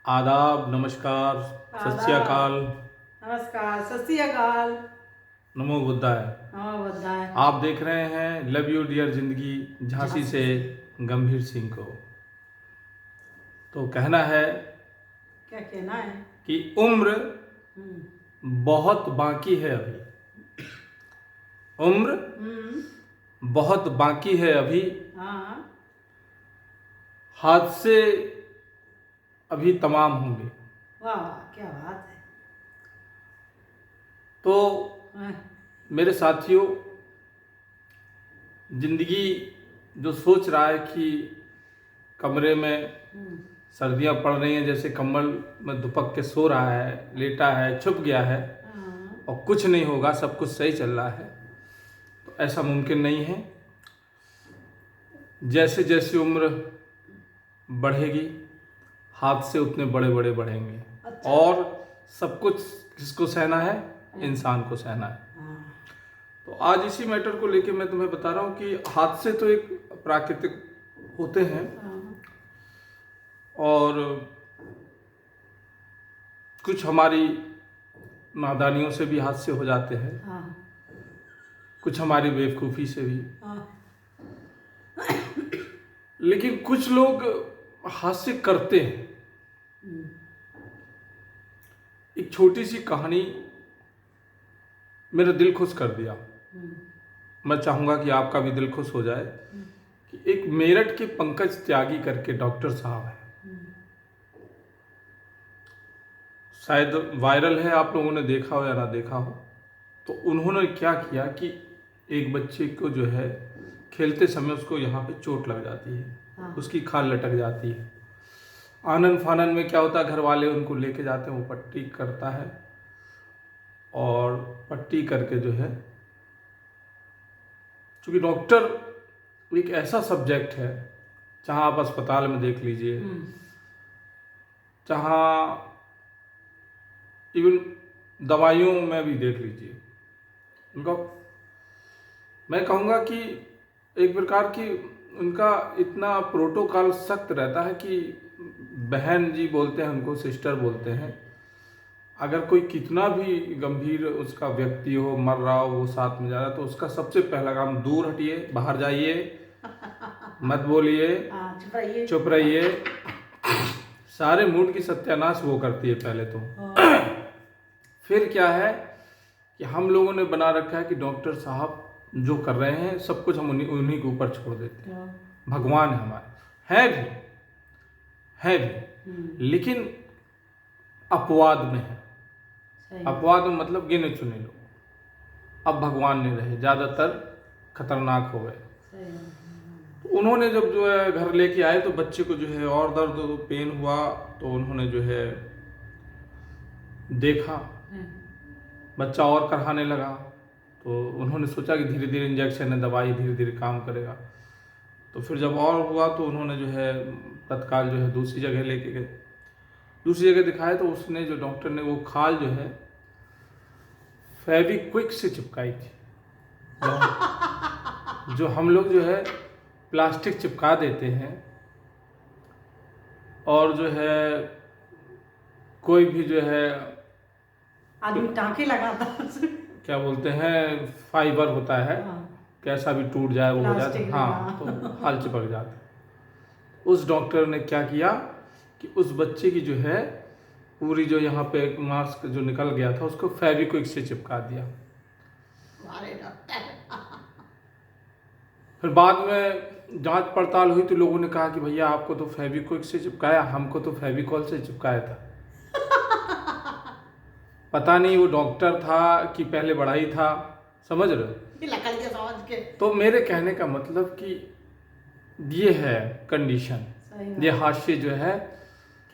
आदाब, नमस्कार, सत श्री अकाल, नमस्कार, सत श्री अकाल। नमो बुद्धाय। नमो बुद्धाय। आप देख रहे हैं लव यू डियर जिंदगी झांसी से गंभीर सिंह को। तो कहना है क्या कहना है कि उम्र बहुत बाकी है अभी, उम्र बहुत बाकी है अभी, हाँ, हादसे अभी तमाम होंगे। वाह क्या बात है। तो हाँ, मेरे साथियों, जिंदगी जो सोच रहा है कि कमरे में सर्दियां पड़ रही हैं, जैसे कंबल में दुपक के सो रहा है, लेटा है, छुप गया है और कुछ नहीं होगा, सब कुछ सही चल रहा है, तो ऐसा मुमकिन नहीं है। जैसे जैसे उम्र बढ़ेगी हादसे उतने बड़े बड़े बढ़ेंगे। अच्छा। और सब कुछ किसको सहना है? इंसान को सहना है। तो आज इसी मैटर को लेके मैं तुम्हें बता रहा हूँ कि हादसे तो एक प्राकृतिक होते हैं और कुछ हमारी नादानियों से भी हादसे हो जाते हैं, कुछ हमारी बेवकूफ़ी से भी, लेकिन कुछ लोग हादसे करते हैं। एक छोटी सी कहानी मेरा दिल खुश कर दिया। मैं चाहूँगा कि आपका भी दिल खुश हो जाए कि एक मेरठ के पंकज त्यागी करके डॉक्टर साहब हैं, शायद वायरल है, आप लोगों ने देखा हो या ना देखा हो। तो उन्होंने क्या किया कि एक बच्चे को जो है खेलते समय उसको यहाँ पे चोट लग जाती है, उसकी खाल लटक जाती है। आनन फानन में क्या होता है, घर वाले उनको लेके जाते हैं, वो पट्टी करता है और पट्टी करके जो है, क्योंकि डॉक्टर एक ऐसा सब्जेक्ट है, जहाँ आप अस्पताल में देख लीजिए, जहाँ इवन दवाइयों में भी देख लीजिए, उनका मैं कहूँगा कि एक प्रकार की उनका इतना प्रोटोकॉल सख्त रहता है कि बहन जी बोलते हैं उनको, सिस्टर बोलते हैं। अगर कोई कितना भी गंभीर उसका व्यक्ति हो, मर रहा हो, वो साथ में जा रहा है, तो उसका सबसे पहला काम, दूर हटिए, बाहर जाइए, मत बोलिए, चुप रहिए। सारे मूड की सत्यानाश वो करती है पहले तो। फिर क्या है कि हम लोगों ने बना रखा है कि डॉक्टर साहब जो कर रहे हैं सब कुछ हम उन्हीं के ऊपर छोड़ देते हैं। भगवान है हमारे, है भी, लेकिन अपवाद में है। अपवाद में मतलब गिने चुने लोग, अब भगवान नहीं रहे, ज़्यादातर खतरनाक हो गए। तो उन्होंने जब जो है घर लेके आए तो बच्चे को जो है और दर्द पेन हुआ, तो उन्होंने जो है देखा बच्चा और कराने लगा, तो उन्होंने सोचा कि धीरे धीरे इंजेक्शन है, दवाई धीरे धीरे काम करेगा। तो फिर जब और हुआ तो उन्होंने जो है तत्काल जो है दूसरी जगह लेके गए, दूसरी जगह दिखाया तो उसने जो डॉक्टर ने वो खाल जो है फेविक्विक से चिपकाई थी, जो हम लोग जो है प्लास्टिक चिपका देते हैं, और जो है कोई भी जो है आदमी टाँके लगाता क्या बोलते हैं, फाइबर होता है, कैसा भी टूट जाए वो हो जाता है, हाँ, तो खाल चिपक जाता है। उस डॉक्टर ने क्या किया कि उस बच्चे की जो है पूरी जो यहाँ पे मास्क जो निकल गया था उसको फेविक्विक से चिपका दिया। फिर बाद में जांच पड़ताल हुई तो लोगों ने कहा कि भैया आपको तो फेविक्विक से चिपकाया, हमको तो फेविकॉल से चिपकाया था। पता नहीं वो डॉक्टर था कि पहले बड़ा ही था, समझ रहे हो? तो मेरे कहने का मतलब कि ये है कंडीशन, ये हादसे जो है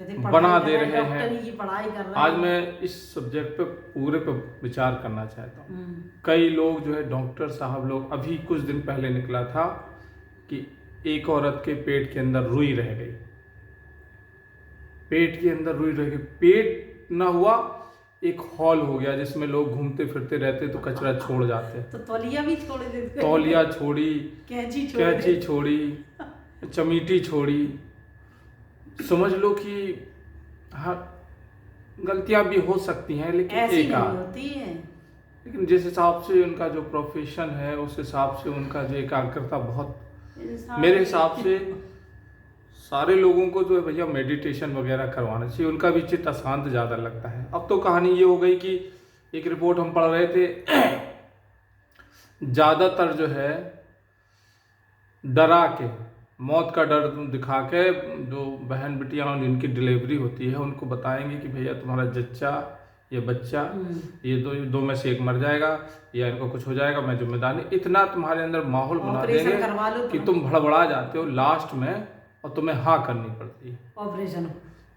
बना दे रहे हैं। आज मैं इस सब्जेक्ट पे पूरे पे विचार करना चाहता हूँ। कई लोग जो है डॉक्टर साहब लोग, अभी कुछ दिन पहले निकला था कि एक औरत के पेट के अंदर रुई रह गई, पेट के अंदर रुई रह गई, पेट ना हुआ, एक हॉल हो गया जिसमें लोग घूमते फिरते रहते तो कचरा छोड़ जाते, तो तौलिया भी छोड़ देते, तौलिया छोड़ी, कैंची छोड़ी, चमीटी छोड़ी। समझ लो कि हाँ, गलतियां भी हो सकती हैं, लेकिन ऐसी एक नहीं आध। होती है। लेकिन जिस हिसाब से उनका जो प्रोफेशन है, उस हिसाब से उनका जो एकाग्रता बहुत, इंसान मेरे हिसाब से सारे लोगों को जो है भैया मेडिटेशन वगैरह करवाना चाहिए, उनका भी चित्त अशांत ज़्यादा लगता है। अब तो कहानी ये हो गई कि एक रिपोर्ट हम पढ़ रहे थे, ज़्यादातर जो है डरा के, मौत का डर दिखा के, जो बहन बिटियां जिनकी डिलीवरी होती है उनको बताएंगे कि भैया तुम्हारा जच्चा, ये बच्चा, ये दो में से एक मर जाएगा या इनको कुछ हो जाएगा, मैं जिम्मेदार नहीं। इतना तुम्हारे अंदर माहौल बना ऑपरेशन देंगे करवा लो कि तुम भड़बड़ा जाते हो लास्ट में और तुम्हें हाँ करनी पड़ती है। ऑपरेशन।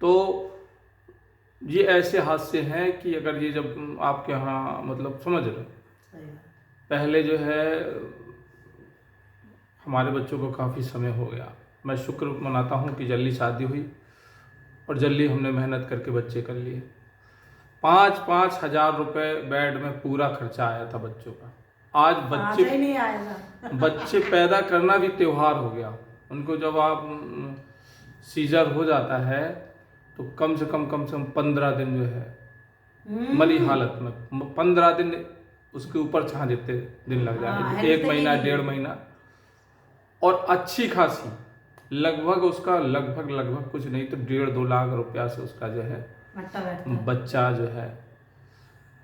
तो ये ऐसे हादसे हैं कि अगर ये जब आपके यहाँ मतलब समझ लो, सही बात। पहले जो है हमारे बच्चों को काफ़ी समय हो गया, मैं शुक्र मनाता हूँ कि जल्दी शादी हुई और जल्दी हमने मेहनत करके बच्चे कर लिए। 5-5 हज़ार रुपये बेड में पूरा खर्चा आया था बच्चों का। आज आज ही नहीं आएगा। बच्चे पैदा करना भी त्योहार हो गया। उनको जब आप सीजर हो जाता है तो कम से कम 15 दिन जो है मरी हालत में, 15 दिन उसके ऊपर छा जितने दिन लग जाएंगे, 1 महीना 1.5 महीना। और अच्छी खासी लगभग उसका लगभग कुछ नहीं तो 1.5-2 लाख रुपया से उसका जो है बच्चा जो है।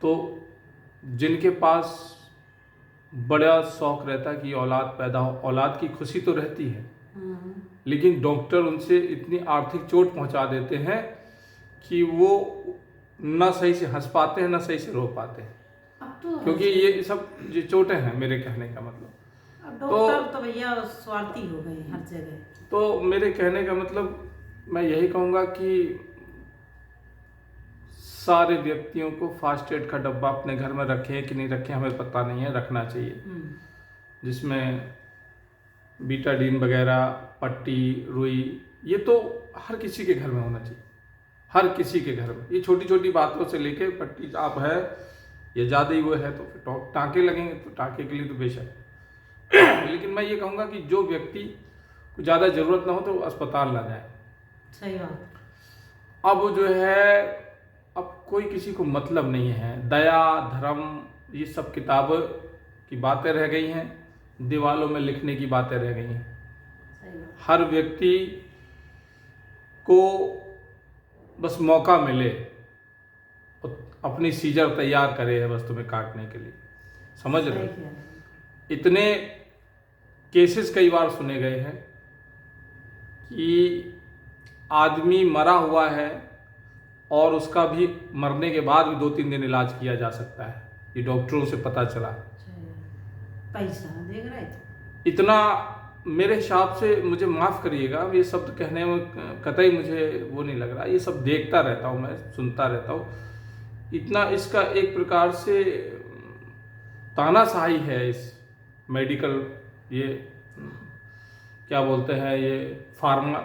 तो जिनके पास बड़ा शौक रहता है कि औलाद पैदा हो, औलाद की खुशी तो रहती है, लेकिन डॉक्टर उनसे इतनी आर्थिक चोट पहुंचा देते हैं कि वो ना सही से हंस पाते हैं ना सही से रो पाते हैं, क्योंकि ये सब ये चोटें हैं मेरे कहने का मतलब। डॉक्टर तो भैया स्वार्थी हो गए हर जगह। तो मेरे कहने का मतलब मैं यही कहूँगा कि सारे व्यक्तियों को फास्ट एड का डब्बा अपने घर में रखें कि नहीं रखें हमें पता नहीं है, रखना चाहिए, जिसमें बीटाडीन वगैरह, पट्टी, रुई, ये तो हर किसी के घर में होना चाहिए, हर किसी के घर में। ये छोटी छोटी बातों से लेके पट्टी आप है या ज़्यादा ही वो है तो फिर टाँके लगेंगे, तो टाँके के लिए तो बेशक लेकिन मैं ये कहूँगा कि जो व्यक्ति को ज़्यादा ज़रूरत ना हो तो अस्पताल ना जाए। सही बात। अब जो है अब कोई किसी को मतलब नहीं है, दया धर्म ये सब किताब की बातें रह गई हैं, दीवालों में लिखने की बातें रह गई हैं। हर व्यक्ति को बस मौका मिले और अपनी सीजर तैयार करे है बस तुम्हें काटने के लिए, समझ रहे हो। इतने केसेस कई बार सुने गए हैं कि आदमी मरा हुआ है और उसका भी मरने के बाद भी 2-3 दिन इलाज किया जा सकता है, ये डॉक्टरों से पता चला। पैसा देख रहे थे इतना मेरे हिसाब से, मुझे माफ़ करिएगा ये शब्द कहने में कतई मुझे वो नहीं लग रहा, ये सब देखता रहता हूँ मैं, सुनता रहता हूँ। इतना इसका एक प्रकार से तानाशाही है इस मेडिकल, ये क्या बोलते हैं, ये फार्मा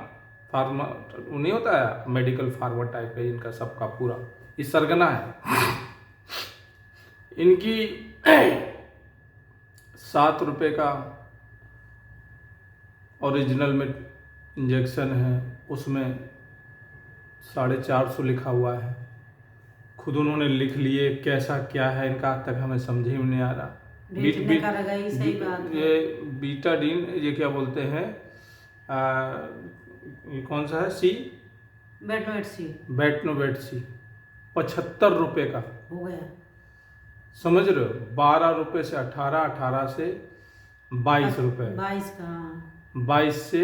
नहीं होता है, मेडिकल फार्मा टाइप है इनका सबका पूरा, ये सरगना है इनकी। 7 रुपये का ओरिजिनल में इंजेक्शन है, उसमें 450 लिखा हुआ है, खुद उन्होंने लिख लिए, कैसा क्या है इनका आज तक हमें समझ ही नहीं आ रहा। ये बीटाडीन, ये क्या बोलते हैं, ये कौन सा है, बेटनोवेट सी 75 रुपये का हो गया, समझ रहे हो। 12 रुपये से 18 से 22 रुपये, 22 से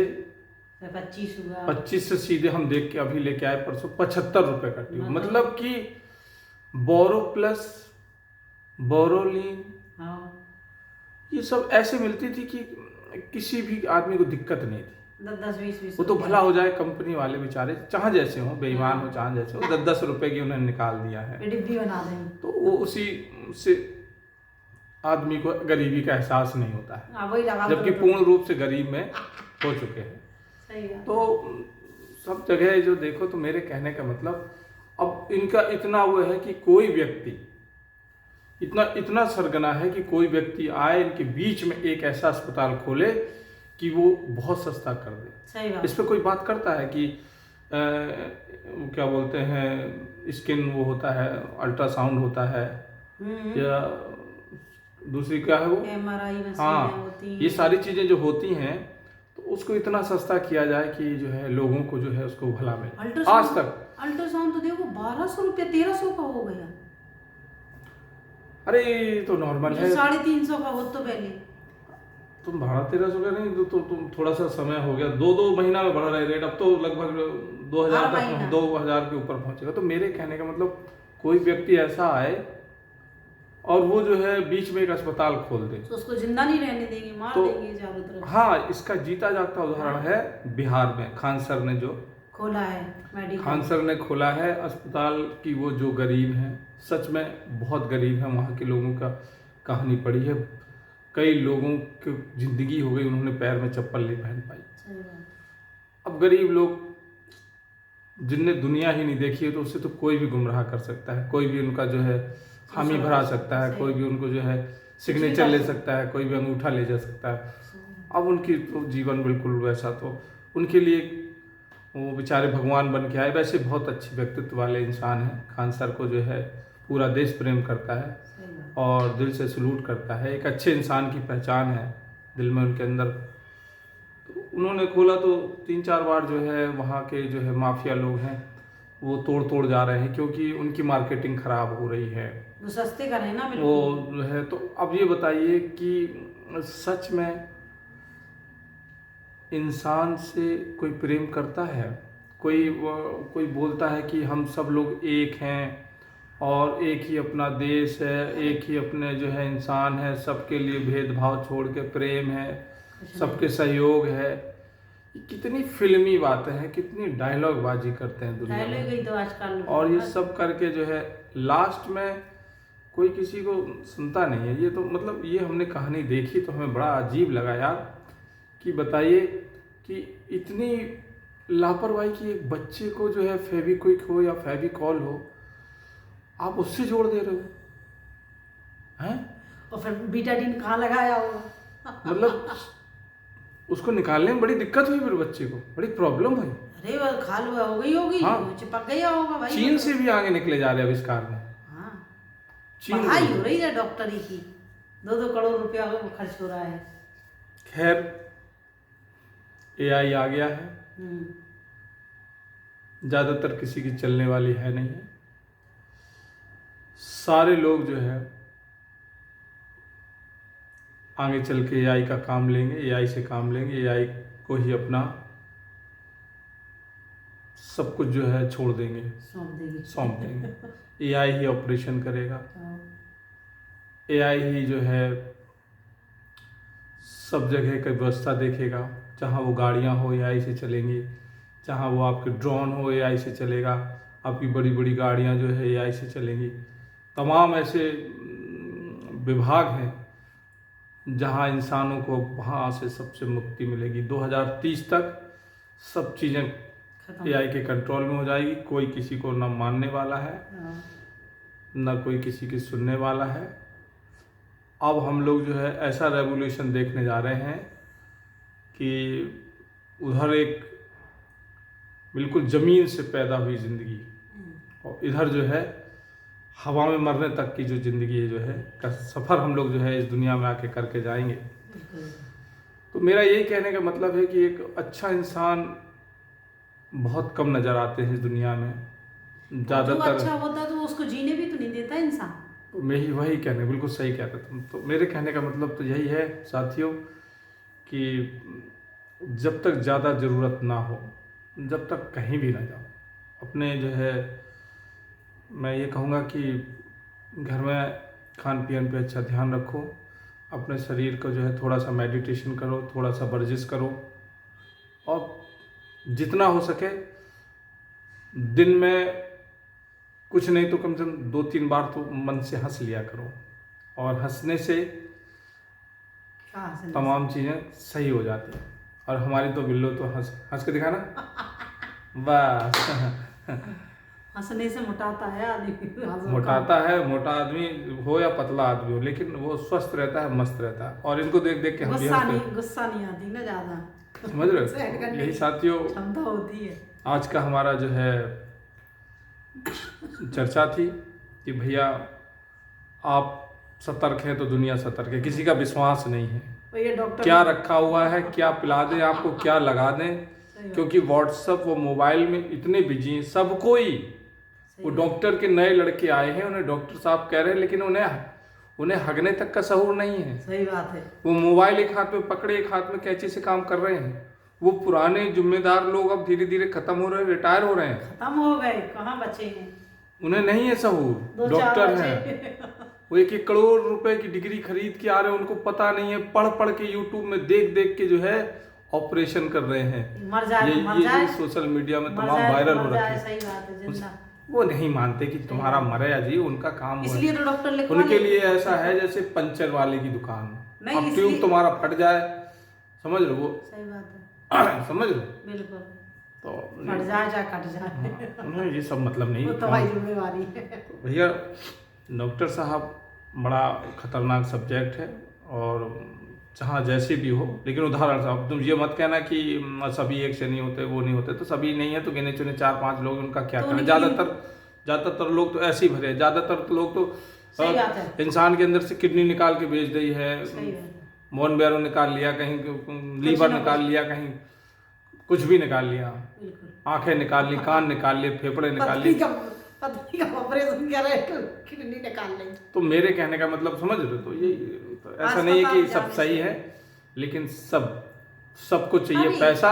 25 हुआ, 25 से सीधे हम देख के अभी लेके आए परसों 75 रुपये का ट्यूब। मतलब कि बोरो प्लस बोरोलिन, ये सब ऐसे मिलती थी कि किसी भी आदमी को दिक्कत नहीं थी। 10-20 वो तो भला हो जाए, कंपनी वाले बेचारे चाहे जैसे हो, बेईमान हो चाहे जैसे हो, 10-10 रुपए की उन्होंने निकाल दिया है, डिब्बी बना देंगे, तो वो उसी से आदमी को गरीबी का एहसास नहीं होता है, जबकि पूर्ण रूप से गरीब में हो चुके हैं। सही है। तो सब जगह जो देखो, तो मेरे कहने का मतलब अब इनका इतना वो है कि कोई व्यक्ति इतना सरगना है कि कोई व्यक्ति आए इनके बीच में एक ऐसा अस्पताल खोले कि वो बहुत सस्ता कर दे। सही बात। इस पे कोई बात करता है कि क्या बोलते हैं, स्किन वो होता है, अल्ट्रासाउंड होता है, या दूसरी क्या है वो, MRI मशीनें हाँ, होती ये हैं। सारी चीज़ें जो होती हैं, तो उसको इतना सस्ता किया जाए कि जो है लोगों को जो है उसको भला मिले। आज तक अल्ट्रासाउंड तो देखो 1200 रुपया 1300 का हो गया, अरे ये तो नॉर्मल जो है। 350 का हो तो पहले। तुम 1200-1300 का नहीं, तो तुम थोड़ा सा समय हो गया, 2-2 महीना में बढ़ रहा है रेट, अब तो लगभग 2000 हर तक, महीना। 2000 के ऊपर पहुंचेगा। तो मेरे कहने का मतलब, कोई व्यक्ति ऐसा आए और वो जो है बीच में एक अस्पताल खोल दे, तो उसको जिंदा नहीं रहने देंगे, मार तो देंगे चारों तरफ। हाँ, इसका जीता जागता उदाहरण है बिहार में खान सर ने जो खोला है मेडिकल। खान सर ने खोला है अस्पताल की। वो जो गरीब हैं, सच में बहुत गरीब हैं, वहाँ के लोगों का कहानी पड़ी है, कई लोगों की जिंदगी हो गई, उन्होंने पैर में चप्पल नहीं पहन पाई। सही बात। अब गरीब लोग जिनने दुनिया ही नहीं देखी है, तो उससे तो कोई भी गुमराह कर सकता है, कोई भी उनका जो है हामी भरा सकता है, कोई भी उनको जो है सिग्नेचर ले सकता है, कोई भी अंगूठा ले जा सकता है। अब उनकी तो जीवन बिल्कुल वैसा, तो उनके लिए वो बेचारे भगवान बन के आए। वैसे बहुत अच्छे व्यक्तित्व वाले इंसान हैं, खान सर को जो है पूरा देश प्रेम करता है सही बात। और दिल से सलूट करता है। एक अच्छे इंसान की पहचान है दिल में उनके अंदर। तो उन्होंने खोला तो 3-4 बार जो है वहाँ के जो है माफिया लोग हैं वो तोड़ जा रहे हैं, क्योंकि उनकी मार्केटिंग खराब हो रही है, वो सस्ते का है ना वो बिल्कुल। जो है। तो अब ये बताइए कि सच में इंसान से कोई प्रेम करता है? कोई बोलता है कि हम सब लोग एक हैं और एक ही अपना देश है, एक ही अपने जो है इंसान है, सबके लिए भेदभाव छोड़ के प्रेम है, सबके सहयोग है। ये कितनी फिल्मी बातें हैं, कितनी डायलॉग बाजी करते हैं दुनिया डायलॉग में, ही तो आजकल। और ये सब करके जो है लास्ट में कोई किसी को सुनता नहीं है। ये तो मतलब, ये हमने कहानी देखी तो हमें बड़ा अजीब लगा यार, कि बताइए कि इतनी लापरवाही कि एक बच्चे को जो है फेविक्विक हो या फेविकॉल हो, आप उससे जोड़ दे रहे हो हैं? और फिर बीटाडीन कहाँ लगाया होगा? मतलब उसको निकालने में बड़ी दिक्कत हुई, मेरे बच्चे को बड़ी प्रॉब्लम हुई। अरे वो खाल हुआ हो गई होगी, हाँ। चिपक गया होगा भाई। चीन से भी आगे निकले जा रहे आविष्कार में। हाँ, चीन पढ़ाई हो रही है डॉक्टरी की, 2-2 करोड़ रुपया खर्च हो रहा है। खैर, AI आ गया है, ज़्यादातर किसी की चलने वाली है नहीं है। सारे लोग जो है आगे चल के AI का काम लेंगे, AI से काम लेंगे, AI को ही अपना सब कुछ जो है छोड़ देंगे, सौंप देंगे। AI ही ऑपरेशन करेगा, AI ही जो है सब जगह की व्यवस्था देखेगा। जहाँ वो गाड़ियाँ हो AI से चलेंगी, जहाँ वो आपके ड्रोन हो AI से चलेगा, आपकी बड़ी बड़ी गाड़ियाँ जो है AI से चलेंगी। तमाम ऐसे विभाग हैं जहाँ इंसानों को वहाँ से सबसे मुक्ति मिलेगी। 2030 तक सब चीज़ें AI के कंट्रोल में हो जाएगी। कोई किसी को ना मानने वाला है, ना कोई किसी की सुनने वाला है। अब हम लोग जो है ऐसा रेवोल्यूशन देखने जा रहे हैं कि उधर एक बिल्कुल ज़मीन से पैदा हुई ज़िंदगी, और इधर जो है हवा में मरने तक की जो ज़िंदगी जो है का सफ़र हम लोग जो है इस दुनिया में आके करके जाएंगे। तो मेरा यही कहने का मतलब है कि एक अच्छा इंसान बहुत कम नज़र आते हैं इस दुनिया में। ज़्यादातर अच्छा होता तो उसको जीने भी तो नहीं देता इंसान। तो मैं ही वही कहने, बिल्कुल सही कहते तुम। तो मेरे कहने का मतलब तो यही है साथियों कि जब तक ज़्यादा ज़रूरत ना हो, जब तक कहीं भी ना जाओ, अपने जो है मैं ये कहूँगा कि घर में खान पीन पे अच्छा ध्यान रखो, अपने शरीर को जो है थोड़ा सा मेडिटेशन करो, थोड़ा सा वर्जिश करो, और जितना हो सके दिन में कुछ नहीं तो कम से कम 2-3 बार तो मन से हंस लिया करो, और हंसने से तमाम चीज़ें सही हो जाती हैं। और हमारी तो बिल्लो तो हंस के दिखाना बस। हंसने से मोटाता है आदमी। मोटाता है, मोटा आदमी हो या पतला आदमी हो, लेकिन वो स्वस्थ रहता है, मस्त रहता है। और इनको देख देख के हम भी गुस्सा नहीं आती ना ज़्यादा, समझ रहे हो? यही साथियों क्षमता होती है। आज का हमारा जो है चर्चा थी कि भैया आप सतर्क हैं तो दुनिया सतर्क है, किसी का विश्वास नहीं है। भैया डॉक्टर क्या रखा हुआ है, क्या पिला दें आपको, क्या लगा दें, क्योंकि व्हाट्सएप वो मोबाइल में इतने बिजी हैं सब कोई। वो डॉक्टर के नए लड़के आए हैं, उन्हें डॉक्टर साहब कह रहे हैं, लेकिन उन्हें हगने तक का शऊर नहीं है। सही बात है। वो मोबाइल एक हाथ में पकड़े, एक हाथ में कैंची से काम कर रहे हैं। वो पुराने जिम्मेदार लोग अब धीरे धीरे खत्म हो रहे हैं, रिटायर हो रहे हैं, खत्म हो गए, कहाँ बचे हैं। उन्हें नहीं है शऊर। डॉक्टर हैं, वो 1-1 करोड़ रुपए की डिग्री खरीद के आ रहे हैं, उनको पता नहीं है, पढ़ पढ़ के यूट्यूब में देख देख के जो है ऑपरेशन कर रहे हैं। मर जाए, ये सोशल मीडिया में तमाम वायरल हो रखे हैं। सही बात है, जिंदा। वो नहीं मानते कि तुम्हारा मरे अजी, उनका काम इसलिए तो डॉक्टर लिखवा उनके लेते लिए ऐसा है जैसे पंचर वाले की दुकान। नहीं, अब ट्यूब तुम्हारा फट जाए, समझ लो, वो सही बात है, समझ लो, बिल्कुल। तो फट जाए या कट जाए, उन्हें ये सब मतलब नहीं। वो तुम्हारी जिम्मेवारी है। भैया डॉक्टर साहब बड़ा खतरनाक सब्जेक्ट है, और जहाँ जैसे भी हो, लेकिन उदाहरण साहब तुम ये मत कहना कि सभी एक से नहीं होते, वो नहीं होते, तो सभी नहीं है तो गिने चुने 4-5 लोग, उनका क्या करें। ज़्यादातर लोग तो ऐसे ही भरे, ज़्यादातर लोग तो इंसान के अंदर से किडनी निकाल के बेच दी है, मोन बैरो निकाल लिया, कहीं लीवर निकाल लिया, कहीं कुछ भी निकाल लिया, आंखें निकाल ली, कान निकाल लिए, फेफड़े निकाल लिए, ऑपरेशन कर रहे किडनी निकाल लेंगे। तो मेरे कहने का मतलब समझ रहे हो, तो ये तो ऐसा नहीं है कि सब सही है, लेकिन सबको चाहिए पैसा,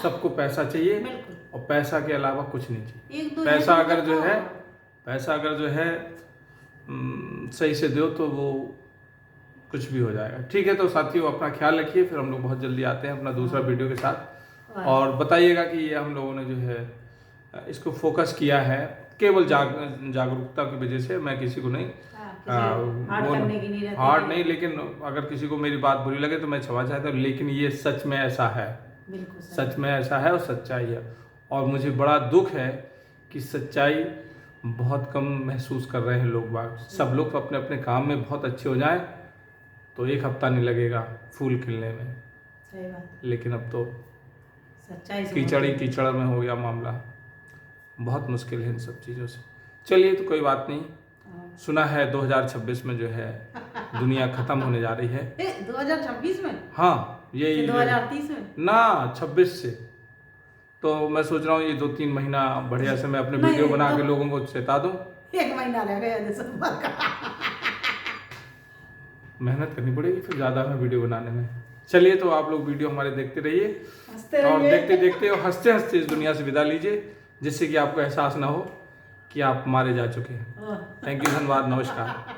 सबको पैसा चाहिए, और पैसा के अलावा कुछ नहीं चाहिए। पैसा अगर जो है सही से दो तो वो कुछ भी हो जाएगा। ठीक है, तो साथियों अपना ख्याल रखिए, फिर हम लोग बहुत जल्दी आते हैं अपना दूसरा वीडियो के साथ, और बताइएगा कि ये हम लोगों ने जो है इसको फोकस किया है केवल जागरूकता की वजह से। मैं किसी को नहीं हार्ड नहीं, लेकिन अगर किसी को मेरी बात बुरी लगे तो मैं क्षमा चाहता हूँ, लेकिन ये सच में ऐसा है, सच में ऐसा है और सच्चाई है। और मुझे बड़ा दुख है कि सच्चाई बहुत कम महसूस कर रहे हैं लोग बाग। सब लोग अपने अपने काम में बहुत अच्छे हो जाएं तो 1 हफ्ता नहीं लगेगा फूल खिलने में, सही बात। लेकिन अब तो सच्चाई कीचड़ में हो गया मामला। बहुत मुश्किल है इन सब चीज़ों से। चलिए, तो कोई बात नहीं। सुना है 2026 में जो है दुनिया खत्म होने जा रही है। 2026 में? हाँ, यही 2030 में ना, 26 से। तो मैं सोच रहा हूँ ये 2-3 महीना बढ़िया से मैं अपने वीडियो बना के लोगों को चेता दूं। 1 महीना रह गया दिसंबर का। मेहनत करनी पड़ेगी फिर ज़्यादा में वीडियो बनाने में। चलिए, तो आप लोग वीडियो हमारे देखते रहिए, और देखते देखते और हंसते हंसते इस दुनिया से विदा लीजिए, जिससे कि आपको एहसास ना हो कि आप मारे जा चुके हैं। थैंक यू, धन्यवाद, नमस्कार।